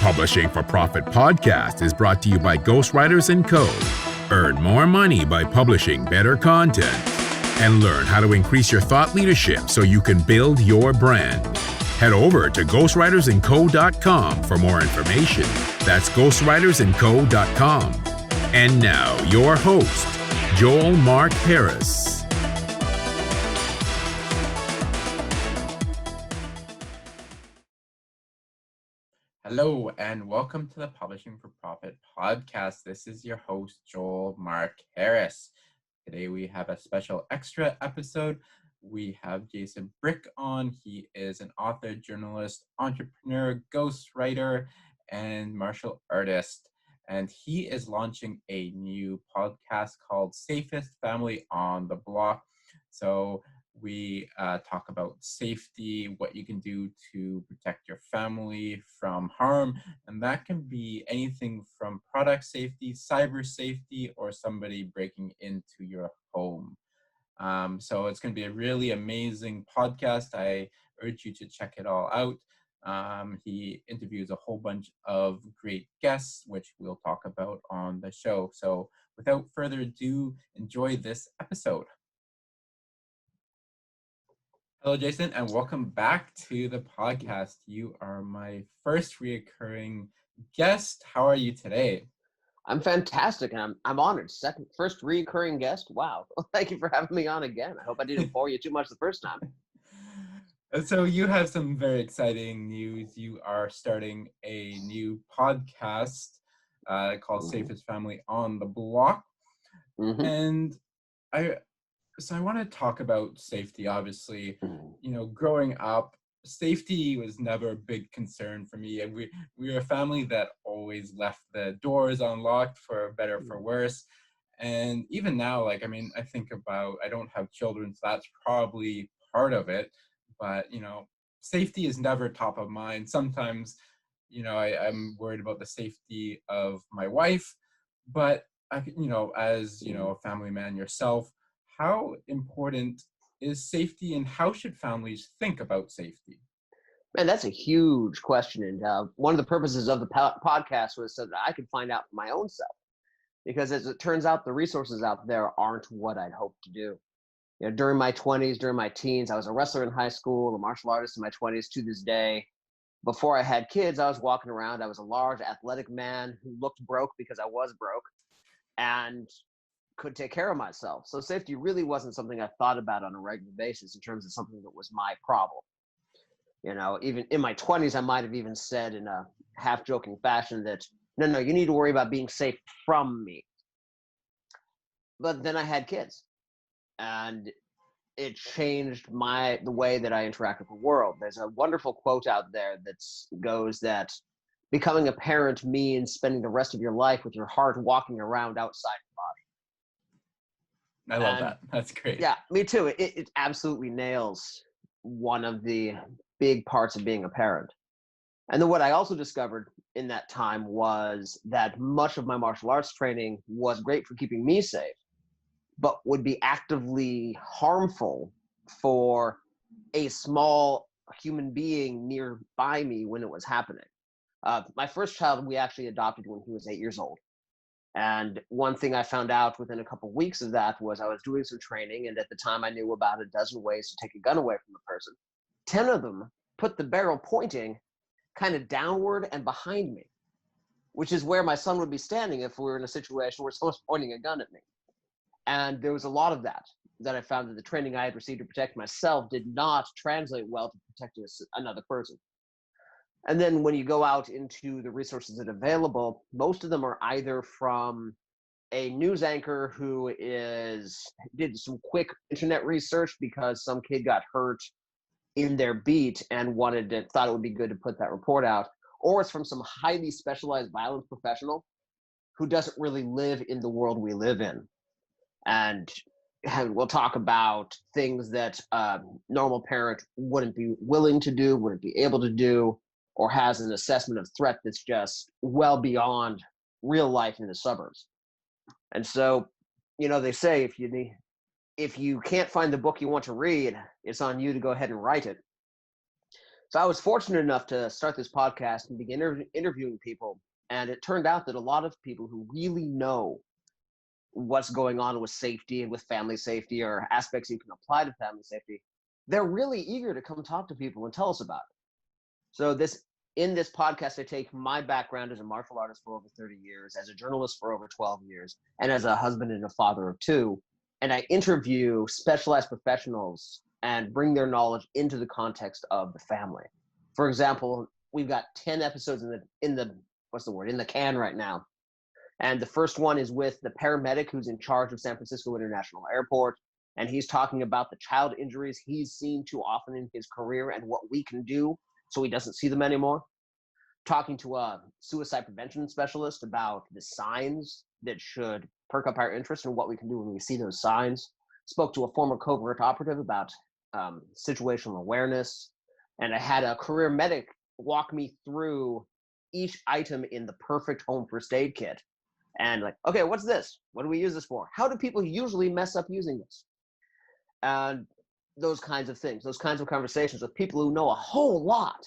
Publishing for Profit podcast is brought to you by Ghostwriters & Co. Earn more money by publishing better content and learn how to increase your thought leadership so you can build your brand. Head over to ghostwritersandco.com for more information. That's ghostwritersandco.com. And now, your host, Joel Mark Harris. Hello and welcome to the Publishing for Profit podcast. This is your host, Joel Mark Harris. Today we have a special extra episode. We have Jason Brick on. He is an author, journalist, entrepreneur, ghostwriter, and martial artist. And he is launching a new podcast called Safest Family on the Block. So we talk about safety, what you can do to protect your family from harm. And that can be anything from product safety, cyber safety, or somebody breaking into your home. So it's going to be a really amazing podcast. I urge you to check it all out. He interviews a whole bunch of great guests, which we'll talk about on the show. So without further ado, enjoy this episode. Hello, Jason, and welcome back to the podcast. You are my first reoccurring guest. How are you today? I'm fantastic, and I'm honored. First reoccurring guest. Wow. Well, thank you for having me on again. I hope I didn't bore you too much the first time. So you have some very exciting news. You are starting a new podcast called Safest Family on the Block. And I want to talk about safety. Obviously, you know, growing up, safety was never a big concern for me. And we were a family that always left the doors unlocked, for better or for worse. And even now, I think about, I don't have children, so that's probably part of it. But, you know, safety is never top of mind. Sometimes, you know, I'm worried about the safety of my wife. But, as, you know, a family man yourself, how important is safety, and how should families think about safety? Man, that's a huge question. And one of the purposes of the podcast was so that I could find out for my own self. Because as it turns out, the resources out there aren't what I'd hoped to do. You know, during my 20s, during my teens, I was a wrestler in high school, a martial artist in my 20s to this day. Before I had kids, I was walking around. I was a large, athletic man who looked broke because I was broke and could take care of myself. So safety really wasn't something I thought about on a regular basis in terms of something that was my problem. You know, even in my 20s, I might have even said in a half-joking fashion that, no, you need to worry about being safe from me. But then I had kids, and it changed the way that I interact with the world. There's a wonderful quote out there that goes that becoming a parent means spending the rest of your life with your heart walking around outside your body. I love that. That's great. Yeah, me too. It absolutely nails one of the big parts of being a parent. And then what I also discovered in that time was that much of my martial arts training was great for keeping me safe, but would be actively harmful for a small human being nearby me when it was happening. My first child, we actually adopted when he was 8 years old. And one thing I found out within a couple of weeks of that was I was doing some training, and at the time I knew about a dozen ways to take a gun away from the person. 10 of them put the barrel pointing kind of downward and behind me, which is where my son would be standing if we were in a situation where someone's pointing a gun at me. And there was a lot of that I found that the training I had received to protect myself did not translate well to protecting another person. And then when you go out into the resources that are available, most of them are either from a news anchor who did some quick internet research because some kid got hurt in their beat and thought it would be good to put that report out, or it's from some highly specialized violence professional who doesn't really live in the world we live in. And we'll talk about things that a normal parent wouldn't be willing to do, wouldn't be able to do, or has an assessment of threat that's just well beyond real life in the suburbs. And so, you know, they say if you can't find the book you want to read, it's on you to go ahead and write it. So I was fortunate enough to start this podcast and begin interviewing people. And it turned out that a lot of people who really know what's going on with safety and with family safety or aspects you can apply to family safety, they're really eager to come talk to people and tell us about it. So in this podcast, I take my background as a martial artist for over 30 years, as a journalist for over 12 years, and as a husband and a father of two. And I interview specialized professionals and bring their knowledge into the context of the family. For example, we've got 10 episodes in the can right now. And the first one is with the paramedic who's in charge of San Francisco International Airport. And he's talking about the child injuries he's seen too often in his career and what we can do so he doesn't see them anymore. Talking to a suicide prevention specialist about the signs that should perk up our interest and what we can do when we see those signs. Spoke to a former covert operative about situational awareness. And I had a career medic walk me through each item in the perfect home first aid kit. And like, okay, what's this? What do we use this for? How do people usually mess up using this? And those kinds of things, those kinds of conversations with people who know a whole lot,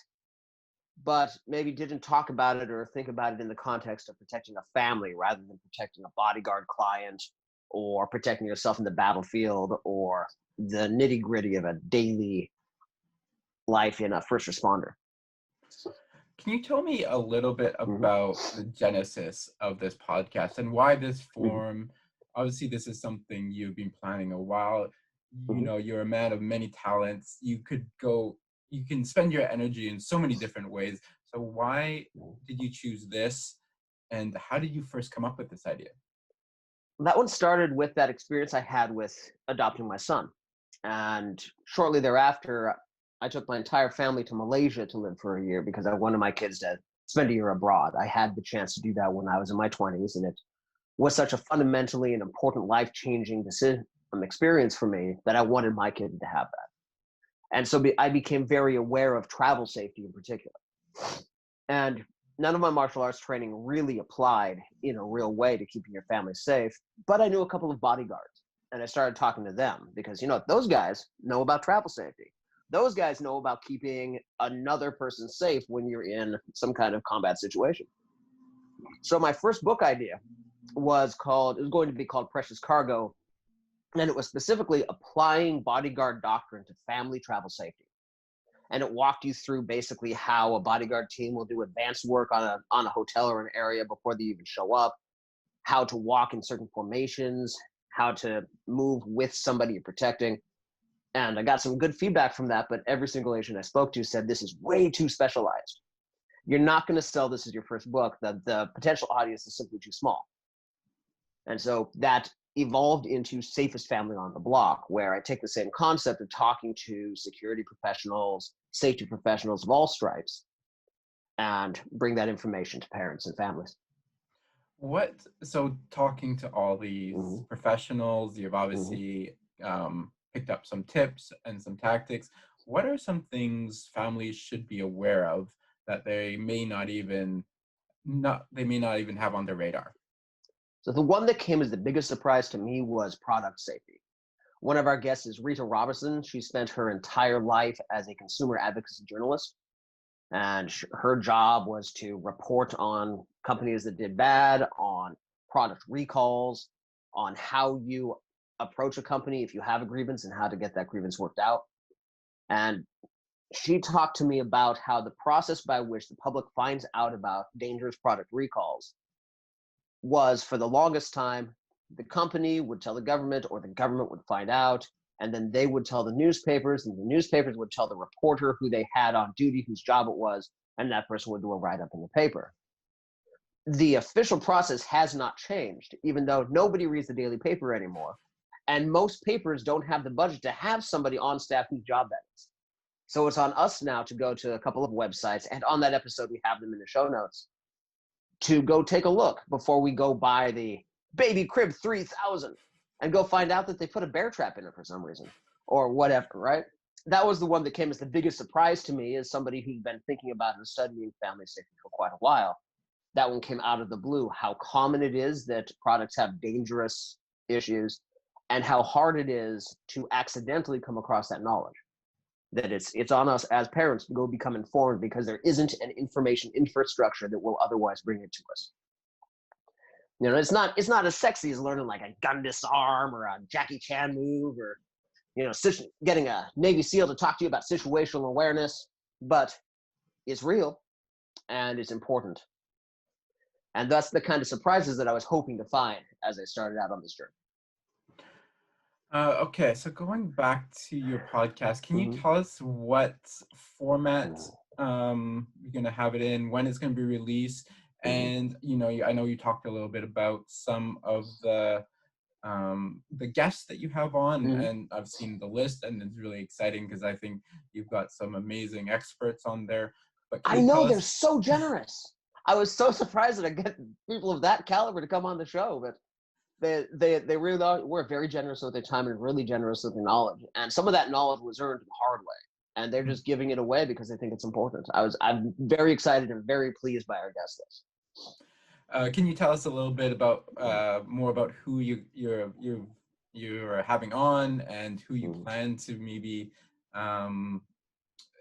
but maybe didn't talk about it or think about it in the context of protecting a family rather than protecting a bodyguard client or protecting yourself in the battlefield or the nitty gritty of a daily life in a first responder. Can you tell me a little bit about the genesis of this podcast and why this form? Obviously, this is something you've been planning a while. You know, you're a man of many talents. You can spend your energy in so many different ways. So why did you choose this? And how did you first come up with this idea? That one started with that experience I had with adopting my son. And shortly thereafter, I took my entire family to Malaysia to live for a year because I wanted my kids to spend a year abroad. I had the chance to do that when I was in my 20s, and it was such a fundamentally and important life-changing experience for me that I wanted my kid to have that. And so I became very aware of travel safety in particular. And none of my martial arts training really applied in a real way to keeping your family safe, but I knew a couple of bodyguards, and I started talking to them because, those guys know about travel safety. Those guys know about keeping another person safe when you're in some kind of combat situation. So my first book idea was going to be called Precious Cargo, and it was specifically applying bodyguard doctrine to family travel safety. And it walked you through basically how a bodyguard team will do advanced work on a hotel or an area before they even show up, how to walk in certain formations, how to move with somebody you're protecting. And I got some good feedback from that, but every single agent I spoke to said, this is way too specialized. You're not going to sell this as your first book. The potential audience is simply too small. And so that evolved into Safest Family on the Block, where I take the same concept of talking to security professionals, safety professionals of all stripes, and bring that information to parents and families. So talking to all these professionals, you've obviously picked up some tips and some tactics. What are some things families should be aware of that they may not even have on their radar? So the one that came as the biggest surprise to me was product safety. One of our guests is Rita Robertson. She spent her entire life as a consumer advocacy journalist, and her job was to report on companies that did bad, on product recalls, on how you approach a company if you have a grievance and how to get that grievance worked out. And she talked to me about how the process by which the public finds out about dangerous product recalls was, for the longest time, the company would tell the government or the government would find out, and then they would tell the newspapers, and the newspapers would tell the reporter who they had on duty, whose job it was, and that person would do a write-up in the paper. The official process has not changed, even though nobody reads the daily paper anymore, and most papers don't have the budget to have somebody on staff whose job that is. So it's on us now to go to a couple of websites, and on that episode, we have them in the show notes, to go take a look before we go buy the Baby Crib 3000 and go find out that they put a bear trap in it for some reason or whatever, right? That was the one that came as the biggest surprise to me as somebody who'd been thinking about and studying family safety for quite a while. That one came out of the blue, how common it is that products have dangerous issues and how hard it is to accidentally come across that knowledge. that it's on us as parents to go become informed, because there isn't an information infrastructure that will otherwise bring it to us. It's not as sexy as learning like a gun disarm or a Jackie Chan move, or getting a Navy SEAL to talk to you about situational awareness, but it's real and it's important. And that's the kind of surprises that I was hoping to find as I started out on this journey. Okay, so going back to your podcast, can you tell us what format you're going to have it in, when it's going to be released? And, I know you talked a little bit about some of the guests that you have on, and I've seen the list, and it's really exciting because I think you've got some amazing experts on there. But I know, they're so generous. I was so surprised that I get people of that caliber to come on the show, but they really were very generous with their time and really generous with their knowledge. And some of that knowledge was earned the hard way, and they're just giving it away because they think it's important. I'm very excited and very pleased by our guest list. Can you tell us a little bit about more about who you're having on, and who you plan to maybe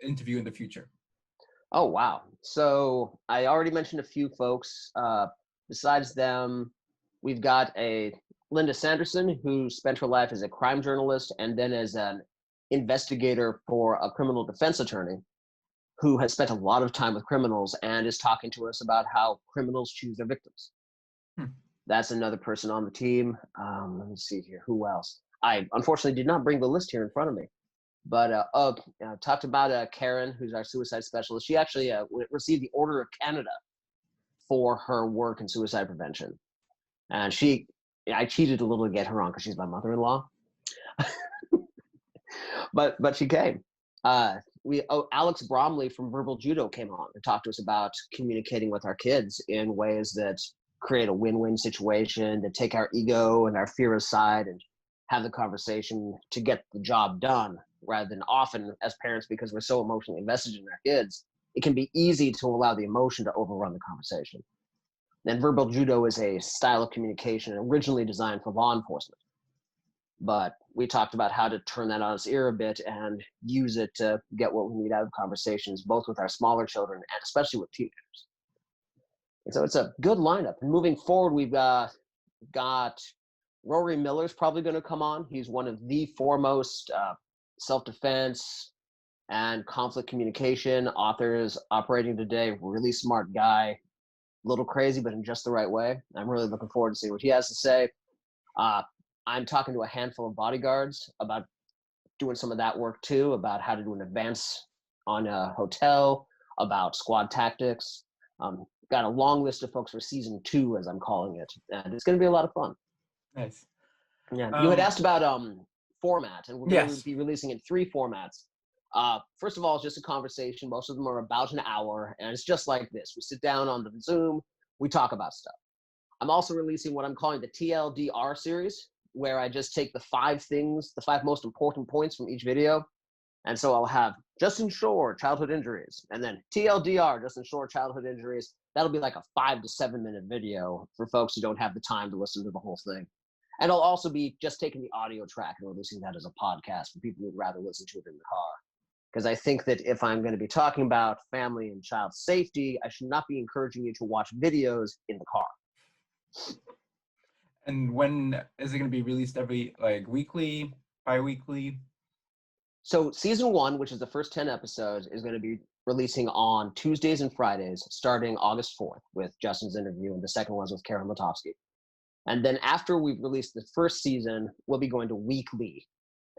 interview in the future? Oh, wow. So I already mentioned a few folks. Besides them, we've got a Linda Sanderson, who spent her life as a crime journalist and then as an investigator for a criminal defense attorney, who has spent a lot of time with criminals and is talking to us about how criminals choose their victims. That's another person on the team. Let me see here. Who else? I unfortunately did not bring the list here in front of me. But talked about Karen, who's our suicide specialist. She actually received the Order of Canada for her work in suicide prevention. And I cheated a little to get her on because she's my mother-in-law. but she came. Alex Bromley from Verbal Judo came on and talked to us about communicating with our kids in ways that create a win-win situation, that take our ego and our fear aside and have the conversation to get the job done, rather than often as parents, because we're so emotionally invested in our kids, it can be easy to allow the emotion to overrun the conversation. And verbal judo is a style of communication originally designed for law enforcement. But we talked about how to turn that on its ear a bit and use it to get what we need out of conversations, both with our smaller children and especially with teenagers. And so it's a good lineup. And moving forward, we've got Rory Miller's probably going to come on. He's one of the foremost self-defense and conflict communication authors operating today. Really smart guy, a little crazy, but in just the right way. I'm really looking forward to seeing what he has to say. I'm talking to a handful of bodyguards about doing some of that work too, about how to do an advance on a hotel, about squad tactics. Got a long list of folks for season 2, as I'm calling it, and it's going to be a lot of fun. Nice. Yeah, you had asked about format, and we're going to be releasing in 3 formats. First of all, it's just a conversation. Most of them are about an hour, and it's just like this. We sit down on the Zoom, we talk about stuff. I'm also releasing what I'm calling the TLDR series, where I just take the 5 things, the 5 most important points from each video. And so I'll have Justin Shore, childhood injuries, and then TLDR, Justin Shore, childhood injuries. That'll be like a 5 to 7 minute video for folks who don't have the time to listen to the whole thing. And I'll also be just taking the audio track and releasing that as a podcast for people who'd rather listen to it in the car. Because I think that if I'm going to be talking about family and child safety, I should not be encouraging you to watch videos in the car. And when is it going to be released? Every weekly, bi-weekly? So season 1, which is the first 10 episodes, is going to be releasing on Tuesdays and Fridays, starting August 4th with Justin's interview, and the second one was with Karen Matovsky. And then after we've released the first season, we'll be going to weekly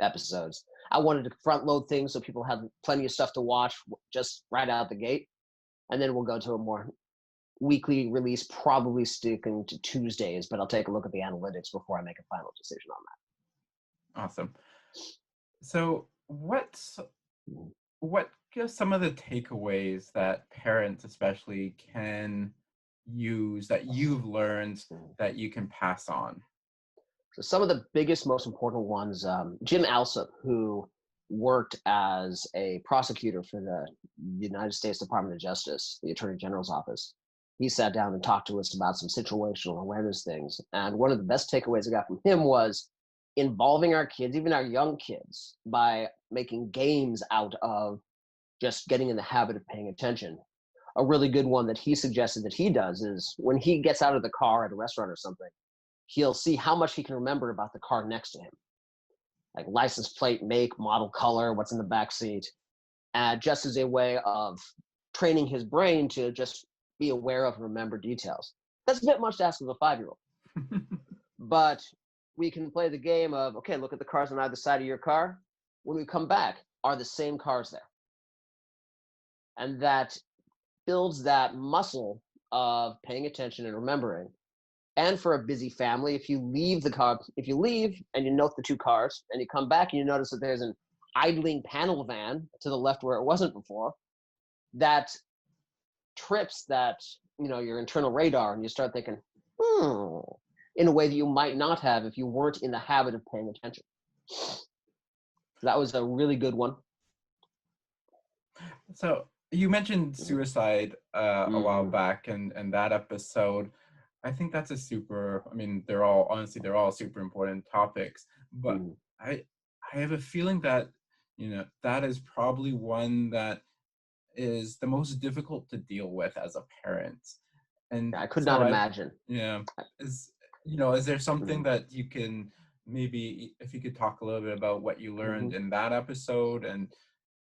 episodes. I wanted to front load things so people have plenty of stuff to watch just right out the gate. And then we'll go to a more weekly release, probably sticking to Tuesdays, but I'll take a look at the analytics before I make a final decision on that. Awesome. So what are some of the takeaways that parents especially can use, that you've learned, that you can pass on? So some of the biggest, most important ones, Jim Alsop, who worked as a prosecutor for the United States Department of Justice, the Attorney General's office, he sat down and talked to us about some situational awareness things. And one of the best takeaways I got from him was, involving our kids, even our young kids, by making games out of just getting in the habit of paying attention. A really good one that he suggested that he does is when he gets out of the car at a restaurant or something, he'll see how much he can remember about the car next to him, like license plate, make, model, color, what's in the back seat, just as a way of training his brain to just be aware of and remember details. That's a bit much to ask of a 5-year-old, but we can play the game of, okay, look at the cars on either side of your car. When we come back, are the same cars there? And that builds that muscle of paying attention and remembering. And for a busy family, if you leave and you note the 2 cars and you come back and you notice that there's an idling panel van to the left where it wasn't before, that trips that, your internal radar, and you start thinking, in a way that you might not have if you weren't in the habit of paying attention. That was a really good one. So you mentioned suicide a while back, and that episode, I think that's they're all super important topics, but I have a feeling that, that is probably one that is the most difficult to deal with as a parent. And I could not imagine. Is there something that you can, maybe if you could talk a little bit about what you learned in that episode,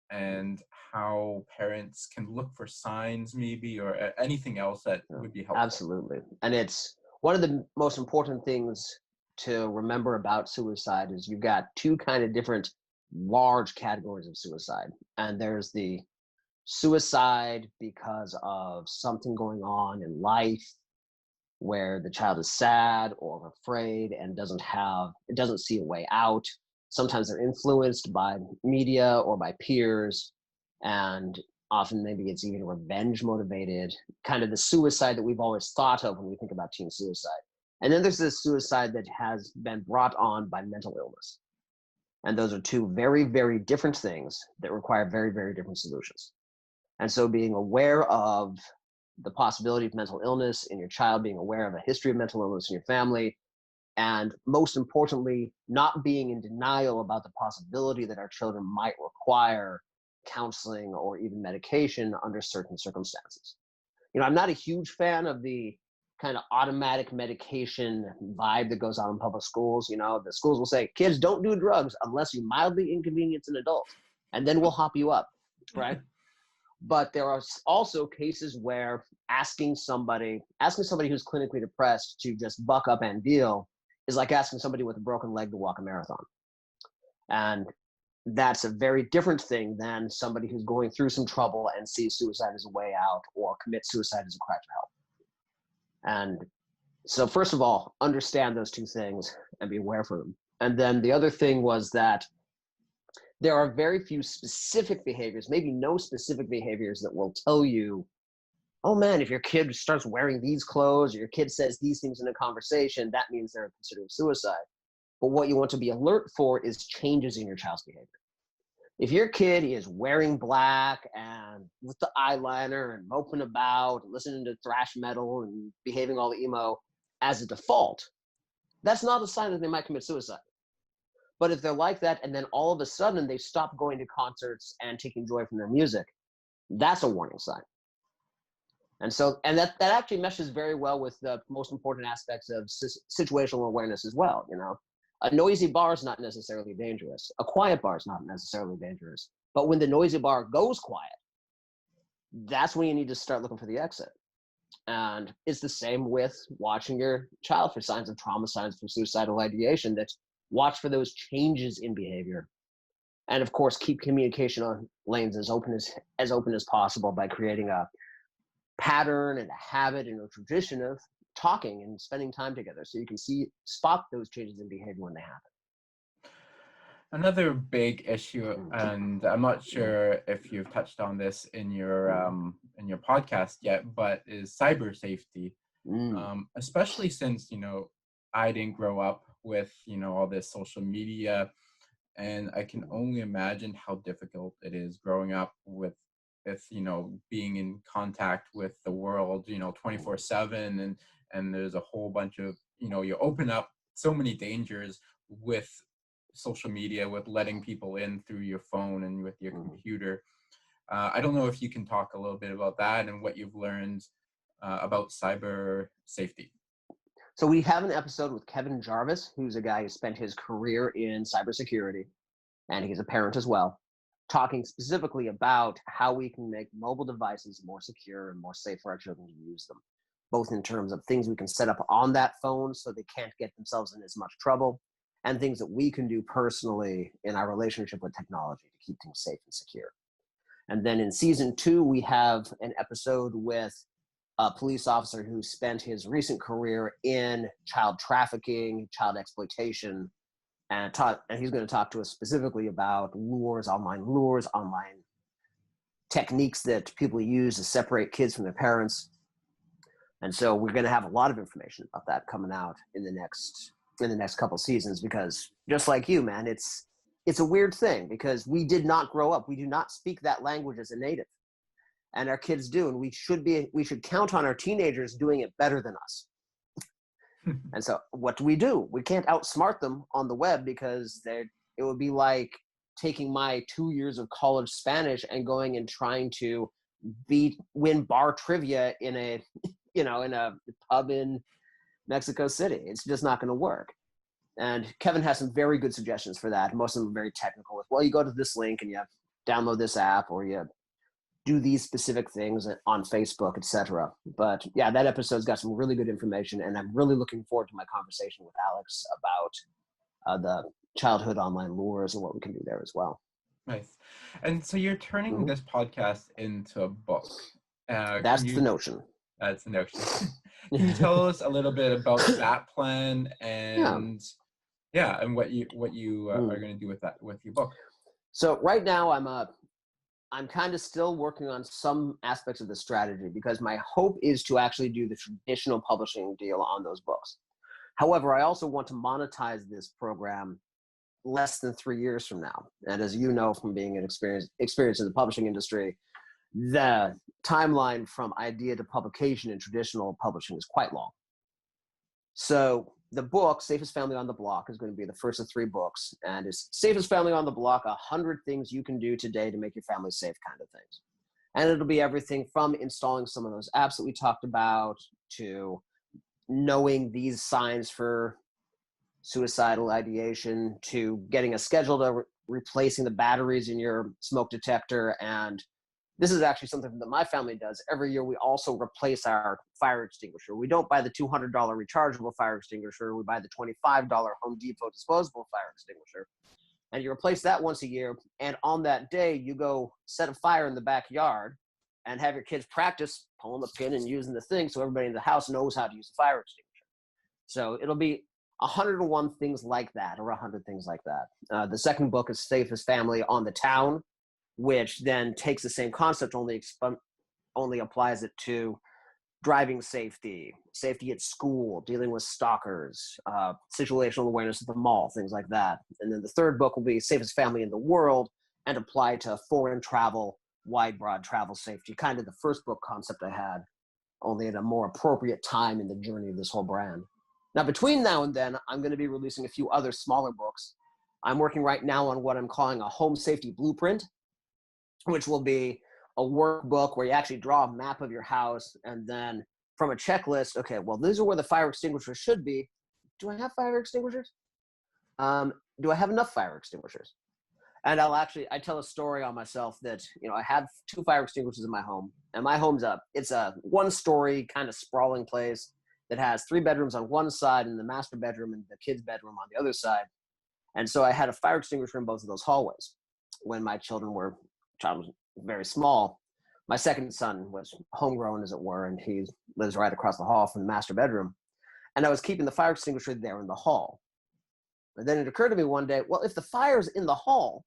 and how parents can look for signs, maybe, or anything else that would be helpful? Absolutely. And it's one of the most important things to remember about suicide is you've got 2 kind of different large categories of suicide. And there's the suicide because of something going on in life where the child is sad or afraid and doesn't see a way out. Sometimes they're influenced by media or by peers, and often maybe it's even revenge motivated, kind of the suicide that we've always thought of when we think about teen suicide. And then there's this suicide that has been brought on by mental illness. And those are 2 very, very different things that require very, very different solutions. And so being aware of the possibility of mental illness in your child, being aware of a history of mental illness in your family, and most importantly, not being in denial about the possibility that our children might require counseling or even medication under certain circumstances. I'm not a huge fan of the kind of automatic medication vibe that goes on in public schools. The schools will say, kids, don't do drugs unless you mildly inconvenience an adult, and then we'll hop you up, right? But there are also cases where asking somebody who's clinically depressed to just buck up and deal is like asking somebody with a broken leg to walk a marathon. And that's a very different thing than somebody who's going through some trouble and sees suicide as a way out or commits suicide as a cry for help. And so first of all, understand those 2 things and be aware for them. And then the other thing was that there are very few specific behaviors, maybe no specific behaviors, that will tell you, oh man, if your kid starts wearing these clothes or your kid says these things in a conversation, that means they're considering suicide. But what you want to be alert for is changes in your child's behavior. If your kid is wearing black and with the eyeliner and moping about, listening to thrash metal and behaving all emo as a default, that's not a sign that they might commit suicide. But if they're like that and then all of a sudden they stop going to concerts and taking joy from their music, that's a warning sign. And that actually meshes very well with the most important aspects of situational awareness as well. A noisy bar is not necessarily dangerous. A quiet bar is not necessarily dangerous. But when the noisy bar goes quiet, that's when you need to start looking for the exit. And it's the same with watching your child for signs of trauma, signs for suicidal ideation. That watch for those changes in behavior. And of course, keep communication on lanes as open as possible by creating a pattern and a habit and a tradition of talking and spending time together so you can spot those changes in behavior when they happen. Another big issue, and I'm not sure if you've touched on this in your podcast yet, but is cyber safety. Especially since I didn't grow up with all this social media, and I can only imagine how difficult it is growing up with being in contact with the world 24/7, and there's a whole bunch of you open up so many dangers with social media, with letting people in through your phone and with your computer. I don't know if you can talk a little bit about that and what you've learned about cyber safety. So we have an episode with Kevin Jarvis, who's a guy who spent his career in cybersecurity, and he's a parent as well, talking specifically about how we can make mobile devices more secure and more safe for our children to use them, both in terms of things we can set up on that phone so they can't get themselves in as much trouble, and things that we can do personally in our relationship with technology to keep things safe and secure. And then in season 2, we have an episode with a police officer who spent his recent career in child trafficking, child exploitation, and he's going to talk to us specifically about online techniques that people use to separate kids from their parents. And so we're going to have a lot of information about that coming out in the next couple seasons, because just like you, man, it's a weird thing because we did not grow up. We do not speak that language as a native, and our kids do. And we should count on our teenagers doing it better than us. And so what do? We can't outsmart them on the web because it would be like taking my 2 years of college Spanish and going and trying to win bar trivia in a pub in Mexico City. It's just not going to work. And Kevin has some very good suggestions for that. Most of them are very technical. Well, you go to this link and you download this app, or you do these specific things on Facebook, etc. But yeah, that episode's got some really good information, and I'm really looking forward to my conversation with Alex about the childhood online lures and what we can do there as well. Nice. And so you're turning this podcast into a book. That's the notion. That's the notion. Can you tell us a little bit about that plan and and what you are going to do with your book? So right now I'm kind of still working on some aspects of the strategy, because my hope is to actually do the traditional publishing deal on those books. However, I also want to monetize this program less than 3 years from now. And as you know from being an experience in the publishing industry, the timeline from idea to publication in traditional publishing is quite long. So the book, Safest Family on the Block, is going to be the first of 3 books, and it's Safest Family on the Block, 100 things you can do today to make your family safe kind of things. And it'll be everything from installing some of those apps that we talked about, to knowing these signs for suicidal ideation, to getting a schedule to replacing the batteries in your smoke detector. And this is actually something that my family does. Every year, we also replace our fire extinguisher. We don't buy the $200 rechargeable fire extinguisher. We buy the $25 Home Depot disposable fire extinguisher. And you replace that once a year. And on that day, you go set a fire in the backyard and have your kids practice pulling the pin and using the thing so everybody in the house knows how to use the fire extinguisher. So it'll be 101 things like that, or 100 things like that. The second book is Safest Family on the Town, which then takes the same concept, only applies it to driving safety at school, dealing with stalkers, situational awareness at the mall, things like that. And then the third book will be Safest Family in the World, and apply to foreign travel, wide, broad travel safety, kind of the first book concept I had, only at a more appropriate time in the journey of this whole brand. Now, between now and then, I'm going to be releasing a few other smaller books. I'm working right now on what I'm calling a home safety blueprint, which will be a workbook where you actually draw a map of your house, and then from a checklist, okay, well, these are where the fire extinguishers should be. Do I have fire extinguishers? Do I have enough fire extinguishers? And I tell a story on myself that, I have 2 fire extinguishers in my home, and my home's it's a 1-story kind of sprawling place that has 3 bedrooms on one side and the master bedroom and the kids' bedroom on the other side. And so I had a fire extinguisher in both of those hallways when my child was very small. My second son was homegrown, as it were, and he lives right across the hall from the master bedroom. And I was keeping the fire extinguisher there in the hall. And then it occurred to me one day, well, if the fire's in the hall,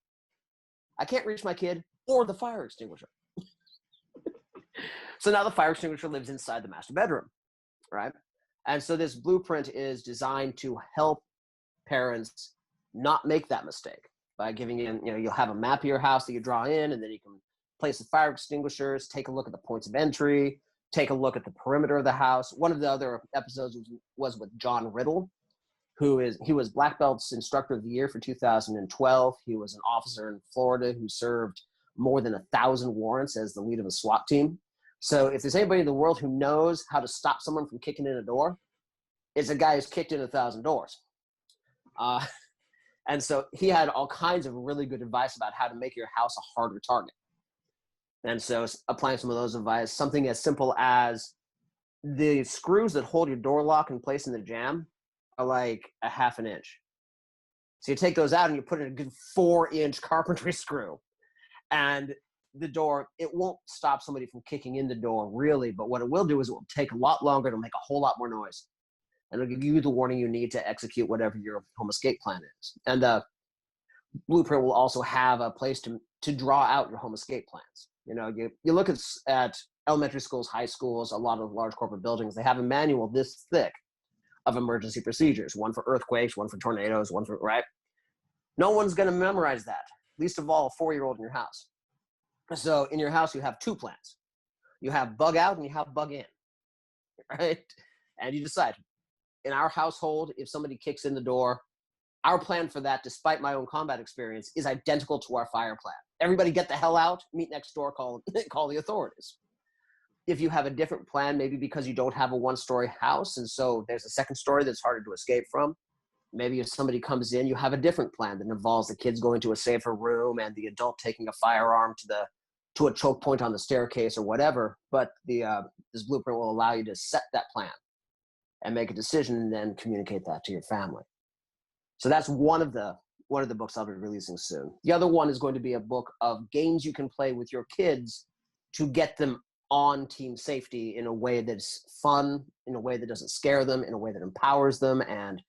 I can't reach my kid or the fire extinguisher. So now the fire extinguisher lives inside the master bedroom, right? And so this blueprint is designed to help parents not make that mistake by giving you'll have a map of your house that you draw in, and then you can place the fire extinguishers, take a look at the points of entry, take a look at the perimeter of the house. One of the other episodes was with John Riddle, he was Black Belt's Instructor of the Year for 2012. He was an officer in Florida who served more than 1,000 warrants as the lead of a SWAT team. So if there's anybody in the world who knows how to stop someone from kicking in a door, it's a guy who's kicked in 1,000 doors. And so he had all kinds of really good advice about how to make your house a harder target. And so applying some of those advice, something as simple as the screws that hold your door lock in place in the jamb are like a half an inch. So you take those out and you put in a good 4-inch carpentry screw. And the door, it won't stop somebody from kicking in the door really, but what it will do is it will take a lot longer to make a whole lot more noise. And it'll give you the warning you need to execute whatever your home escape plan is. And the blueprint will also have a place to draw out your home escape plans. You know, you look at elementary schools, high schools, a lot of large corporate buildings, they have a manual this thick of emergency procedures, one for earthquakes, one for tornadoes, one for, right? No one's going to memorize that, least of all a 4-year-old in your house. So in your house, you have 2 plans. You have bug out and you have bug in, right? And you decide, in our household, if somebody kicks in the door, our plan for that, despite my own combat experience, is identical to our fire plan. Everybody get the hell out, meet next door, call the authorities. If you have a different plan, maybe because you don't have a 1-story house, and so there's a 2nd story that's harder to escape from. Maybe if somebody comes in, you have a different plan that involves the kids going to a safer room and the adult taking a firearm to a choke point on the staircase or whatever. But this blueprint will allow you to set that plan and make a decision and then communicate that to your family. So that's one of the books I'll be releasing soon. The other one is going to be a book of games you can play with your kids to get them on team safety in a way that's fun, in a way that doesn't scare them, in a way that empowers them and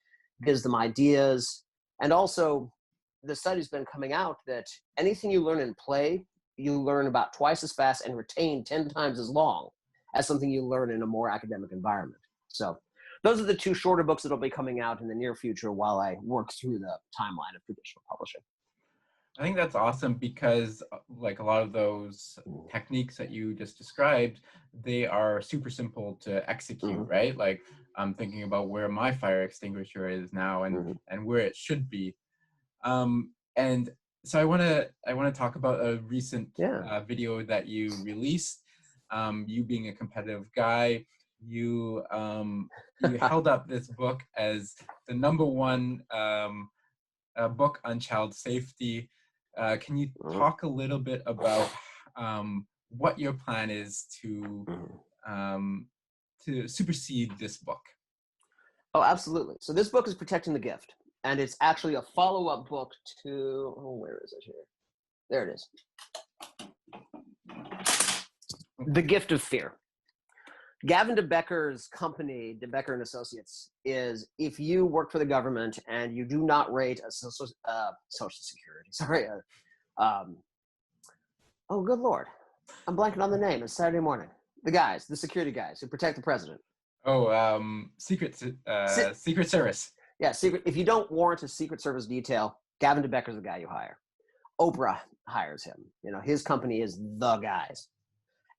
gives them ideas. And also, the study's been coming out that anything you learn in play, you learn about twice as fast and retain 10 times as long as something you learn in a more academic environment. So those are the 2 shorter books that'll be coming out in the near future while I work through the timeline of traditional publishing. I think that's awesome because like a lot of those techniques that you just described, they are super simple to execute, right? Like I'm thinking about where my fire extinguisher is now and where it should be. And so I want to talk about a recent video that you released. You being a competitive guy, you held up this book as the #1 book on child safety. Can you talk a little bit about what your plan is to supersede this book? Oh, absolutely. So this book is Protecting the Gift, and it's actually a follow-up book to, where is it here? There it is. The Gift of Fear. Gavin DeBecker's company, DeBecker and Associates, is if you work for the government and you do not rate a Social Security, oh, good Lord. I'm blanking on the name. It's Saturday morning. The security guys who protect the president. Oh, Secret Service. Yeah, if you don't warrant a Secret Service detail, Gavin DeBecker's the guy you hire. Oprah hires him. You know, his company is the guys.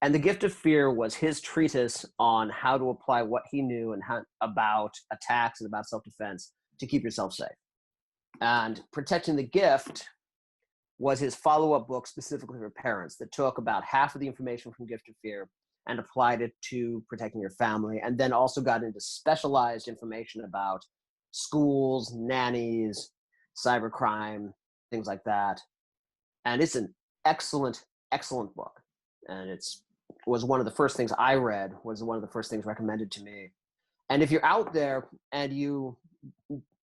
And The Gift of Fear was his treatise on how to apply what he knew and about attacks and about self-defense to keep yourself safe. And Protecting the Gift was his follow-up book specifically for parents that took about half of the information from Gift of Fear and applied it to protecting your family, and then also got into specialized information about schools, nannies, cybercrime, things like that. And it's an excellent, excellent book. And was one of the first things I read, was one of the first things recommended to me. And if you're out there and you're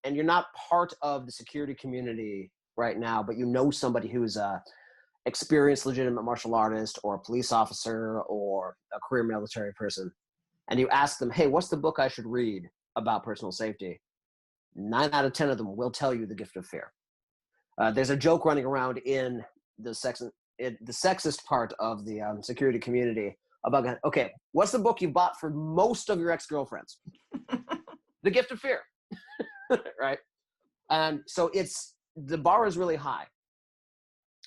not part of the security community right now, but you know somebody who's a experienced legitimate martial artist or a police officer or a career military person, and you ask them, hey, what's the book I should read about personal safety? 9 out of 10 of them will tell you The Gift of Fear. There's a joke running around in the sexist part of the security community about, okay, what's the book you bought for most of your ex-girlfriends? The Gift of Fear, right? And so the bar is really high.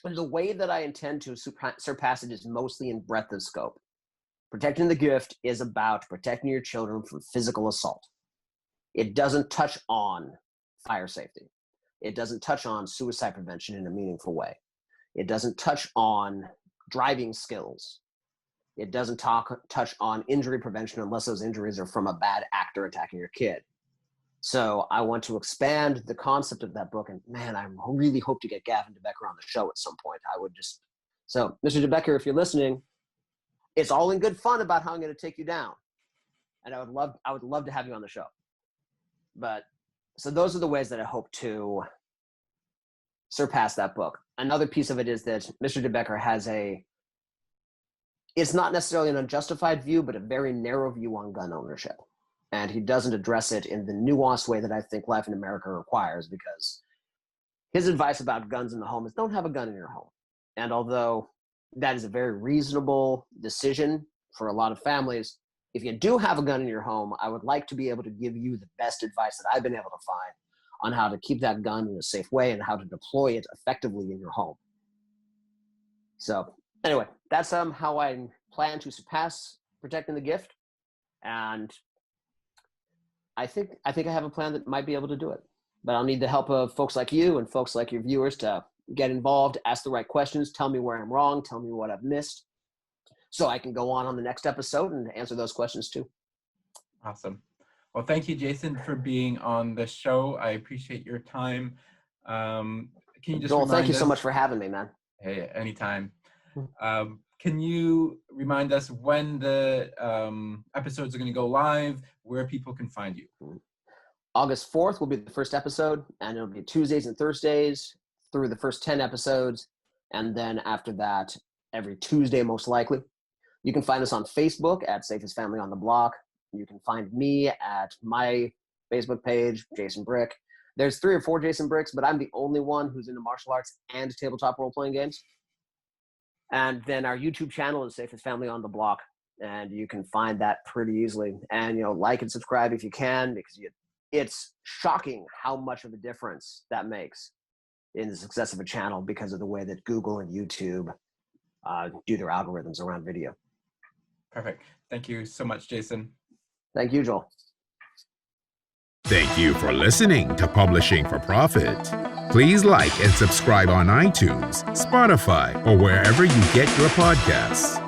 And the way that I intend to surpass it is mostly in breadth of scope. Protecting the Gift is about protecting your children from physical assault. It doesn't touch on fire safety. It doesn't touch on suicide prevention in a meaningful way. It doesn't touch on driving skills. It doesn't touch on injury prevention unless those injuries are from a bad actor attacking your kid. So I want to expand the concept of that book. And man, I really hope to get Gavin DeBecker on the show at some point. So Mr. DeBecker, if you're listening, it's all in good fun about how I'm going to take you down. And I would love to have you on the show. But so those are the ways that I hope to surpass that book. Another piece of it is that Mr. DeBecker has it's not necessarily an unjustified view, but a very narrow view on gun ownership. And he doesn't address it in the nuanced way that I think life in America requires, because his advice about guns in the home is don't have a gun in your home. And although that is a very reasonable decision for a lot of families, if you do have a gun in your home, I would like to be able to give you the best advice that I've been able to find on how to keep that gun in a safe way and how to deploy it effectively in your home. So anyway, that's how I plan to surpass protecting the gift. And I think I have a plan that might be able to do it. But I'll need the help of folks like you and folks like your viewers to get involved, ask the right questions, tell me where I'm wrong, tell me what I've missed, so I can go on the next episode and answer those questions too. Awesome. Well, thank you, Jason, for being on the show. I appreciate your time. Can you just Joel, thank you so us- much for having me, man. Hey, anytime. Can you remind us when the episodes are going to go live, where people can find you? August 4th will be the first episode, and it'll be Tuesdays and Thursdays through the first 10 episodes. And then after that, every Tuesday, most likely. You can find us on Facebook at Safest Family on the Block. You can find me at my Facebook page, Jason Brick. There's 3 or 4 Jason Bricks, but I'm the only one who's into martial arts and tabletop role-playing games. And then our YouTube channel is Safest Family on the Block, and you can find that pretty easily. And, like and subscribe if you can, because it's shocking how much of a difference that makes in the success of a channel because of the way that Google and YouTube do their algorithms around video. Perfect. Thank you so much, Jason. Thank you, Joel. Thank you for listening to Publishing for Profit. Please like and subscribe on iTunes, Spotify, or wherever you get your podcasts.